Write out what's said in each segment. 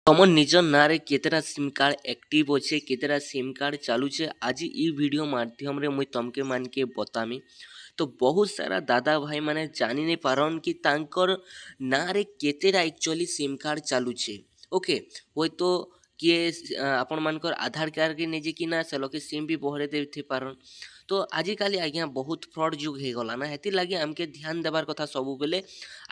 ତମ ନିଜ ନାଁରେ କେତେଟା ସିମ୍ କାର୍ଡ଼ ଆକ୍ଟିଭ୍ ଅଛେ, କେତେଟା ସିମ୍ କାର୍ଡ଼ ଚାଲୁଛେ, ଆଜି ଇ ଭିଡ଼ିଓ ମାଧ୍ୟମରେ ମୁଇଁ ତମକେ ମାନକେ ବତାମି। ତ ବହୁତ ସାରା ଦାଦା ଭାଇମାନେ ଜାଣି ନାଇଁ ପାରନ୍ କି ତାଙ୍କର ନାଁରେ କେତେଟା ଆକ୍ଚୁଆଲି ସିମ୍ କାର୍ଡ଼ ଚାଲୁଛେ। ଓକେ, ହୁଏତ କିଏ ଆପଣମାନଙ୍କର ଆଧାର କାର୍ଡ଼କେ ନେଇକିନା ସେ ଲୋକେ ସିମ୍ ବି ବହରେଇ ଦେଇଥି ପାରନ୍। ତ ଆଜିକାଲି ଆଜ୍ଞା ବହୁତ ଫ୍ରଡ୍ ଯୁଗ ହେଇଗଲା ନା, ହେଥିର୍ଲାଗି ଆମକେ ଧ୍ୟାନ ଦେବାର କଥା ସବୁବେଲେ।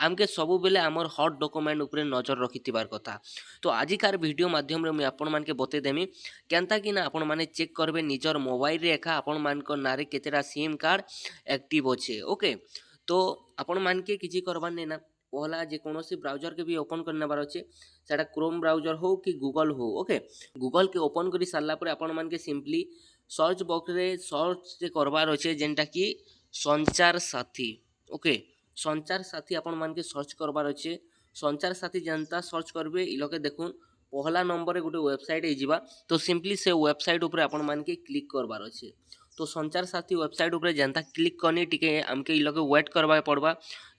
ଆମକେ ସବୁବେଲେ ଆମର ହଟ୍ ଡକୁମେଣ୍ଟ ଉପରେ ନଜର ରଖିଥିବାର କଥା। ତ ଆଜିକାର ଭିଡ଼ିଓ ମାଧ୍ୟମରେ ମୁଇଁ ଆପଣମାନକେ ବତେଇଦେମି କେନ୍ତା କିନା ଆପଣମାନେ ଚେକ୍ କରିବେ ନିଜର ମୋବାଇଲରେ ଏକା ଆପଣମାନଙ୍କର ନାଁରେ କେତେଟା ସିମ୍ କାର୍ଡ଼ ଆକ୍ଟିଭ୍ ଅଛେ। ଓକେ, ତ ଆପଣମାନକେ କିଛି କରବାର ନାଇଁ ନା, ପହଲା ଯେକୌଣସି ବ୍ରାଉଜରକେ ବି ଓପନ୍ କରି ନେବାର ଅଛେ, ସେଟା କ୍ରୋମ୍ ବ୍ରାଉଜର ହଉ କି ଗୁଗଲ୍ ହଉ। ଓକେ, ଗୁଗଲ୍କେ ଓପନ୍ କରି ସାରିଲା ପରେ ଆପଣମାନକେ ସିମ୍ପଲି ସର୍ଚ୍ଚ ବକ୍ସରେ ସର୍ଚ୍ଚ କରବାର ଅଛେ ଯେନ୍ଟା କି ସଞ୍ଚାର ସାଥୀ। ଓକେ, ସଞ୍ଚାର ସାଥୀ ଆପଣମାନକେ ସର୍ଚ୍ଚ କରବାର ଅଛେ। ସଞ୍ଚାର ସାଥୀ ଯେନ୍ତା ସର୍ଚ୍ଚ করবে ইলকে দেখুন পহলা নম্বরে গোটে ওয়েবসাইট হয়ে তো সিম্পলি সে ওয়েবসাইট উপরে আপন মানকে ক্লিক করবার আছে। তো সঞ্চার সাথী ওয়েবসাইট উপরে যেনতা ক্লিক করনি টিকে আমকে ইলকে ওয়েট করবা পড়বা।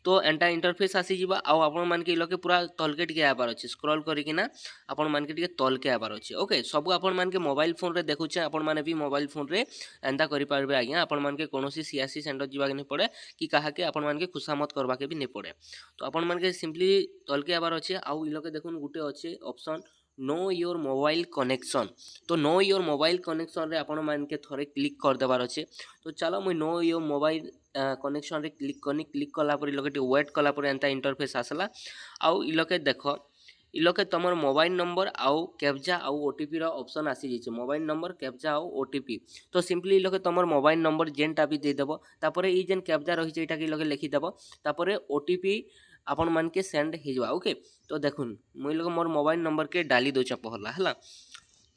তো এন্টা ইন্टरफेस আসিଯିবা ଆଉ ଆପଣ ମାନକେ ଇଲକେ ପୁରା ତଲକେ ଟିକେ ଆବାର ଅଛି, ସ୍କ୍ରୋଲ୍ କରିକିନା ଆପଣ ମାନକେ ଟିକେ ତଲକେ ଆବାର ଅଛି। ଓକେ, ସବୁ ଆପଣ ମାନକେ ମୋବାଇଲ ଫୋନରେ ଦେଖୁଛେ, ଆପଣ ମାନେ ବି ମୋବାଇଲ ଫୋନରେ ଏନ୍ତା କରିପାରିବେ ଆଜ୍ଞା। ଆପଣ ମାନକେ କୌଣସି ସିଆସି ସେଣ୍ଟର ଯିବାକେ नहीं पड़े कि କାହାକେ ଆପଣ ମାନକେ खुशामत करवाके भी नहीं पड़े। तो आपण ମାନକେ ସିମ୍ପଲି ତଲକେ ଆବାର ଅଛି। ଆଉ ଇଲକେ ଦେଖୁନ୍ ଗୁଟେ ଅଛି option know your mobile connection. तो नो योर मोबाइल कनेक्शन रे आपण मानके थोड़े क्लिक कर देबार अच्छे। तो चलो मुझे नो योर मोबाइल कनेक्शन रे क्लिक करनी। क्लिक कला पर इलोके वेट कला पर एंता इंटरफेस आसला। आउ इलोके देख इलोके तुमर मोबाइल नंबर आउ कैप्चा आउ ओटीपी रो ऑप्शन आसी जाइए। मोबाइल नंबर कैप्चा आउ ओटीपी। तो सिंपली इलोके तुमर मोबाइल नंबर जेनटा भी दे देबो, तापरे ई जेन कैप्चा रही एटा के इलोके लिखि देबो, तापरे ओटीपी आपण मानके सेंड हो जावा। ओके, तो देखुन मुई लोग मोर मोबाइल नंबर के डाली दौचा पहला है।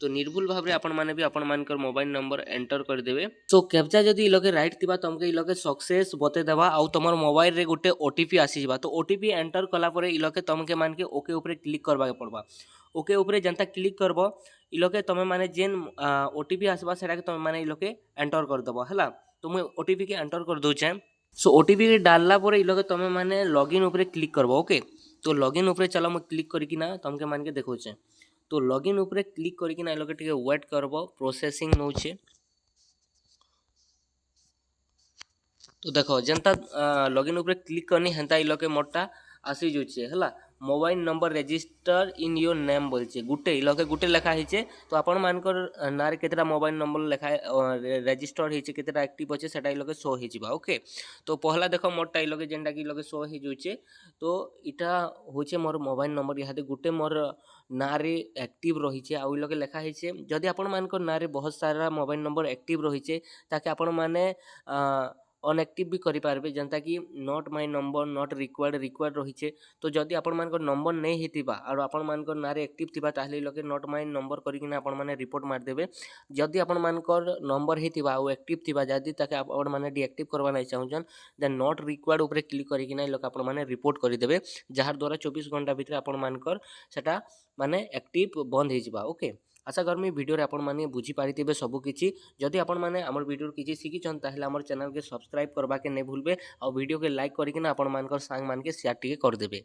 तो निर्भुल भाव आपण माने भी आपण मानकर मोबाइल नंबर एंटर कर देबे। सो कैप्चा जदी इलोके राइट थिबा तुमके इलोके सक्सेस बते देबा आउ तमर मोबाइल रे गुटे ओटीपी आसी जिबा। तो ओटीपी एंटर कला परे इलोके तुमके मानके ओके ऊपर क्लिक करबा के पड़बा। ओके ऊपर जनता क्लिक करबो इलोके तमे माने जेन ओटीपी आसबा सेटा के तमे माने इलोके एंटर कर देबो हैला। तो मैं ओटीपी के एंटर कर दोचे। सो ओटीपी के डालला पर इलोके तमे माने लॉगिन ऊपर क्लिक करबो। ओके, तो लॉगिन ऊपर चलो मैं क्लिक करकिना तुमके मानके देखौचे। तो लॉगिन ऊपर क्लिक करकिना इलोके टिके वेट करबो, प्रोसेसिंग नौचे। तो देखो जनता लॉगिन ऊपर क्लिक करनी हेंता इलोके मोटा आसी जुचे हैला। Mobile number register in your name बोलचे गुटे इलोके गुटे लेखा हिचे। तो आपण मानकर नारे केतेटा मोबाइल नंबर लेखा रजिस्टर हिचे, केतेटा एक्टिव अच्छे सेटा इलोके शो हिजिबा। ओके, तो पहला देखो मोरटा इलोके जेनटा कि इलोके शो हि जुचे। तो इटा होचे मोर मोबाइल नंबर, इहादे गुटे मोर नारे एक्टिव रहिचे आ इलोके लेखा हिचे। जदि आपण मानकर नारे बहुत सारा मोबाइल नंबर एक्टिव रहिचे ताके आपण माने अनएक्टिव भी करि पारबे, जनता कि not my number not required रहिचे। तो जदि आपण मानकर नंबर नहीं हितिबा आरो आपण मानकर नारे एक्टिव थिबा ताहले लोके नॉट माय नंबर करिकिना आपण माने रिपोर्ट मार देबे। जदि आपण मानकर नंबर हितिबा आ एक्टिव थिबा जदि ताके आपण माने डीएक्टिव करबा नै चाहुचन देन नॉट रिक्वायर्ड ऊपर क्लिक करिकिना लोक आपण माने रिपोर्ट करि देबे, जहार द्वारा 24 घंटा भीतर आपण मानकर सेटा माने एक्टिव बंद हे जिबा। ओके, आशा करमी वीडियो रे आपण माने बुझी पारिथिबे सब किछि। जदि आपण माने हमर वीडियो किछि सिखिछन ताहले हमर चैनल के सब्सक्राइब करबा के नै भूलबे आ वीडियो के लाइक करिकिना आपण मानकर सांग मान के शेयर टिके कर देबे।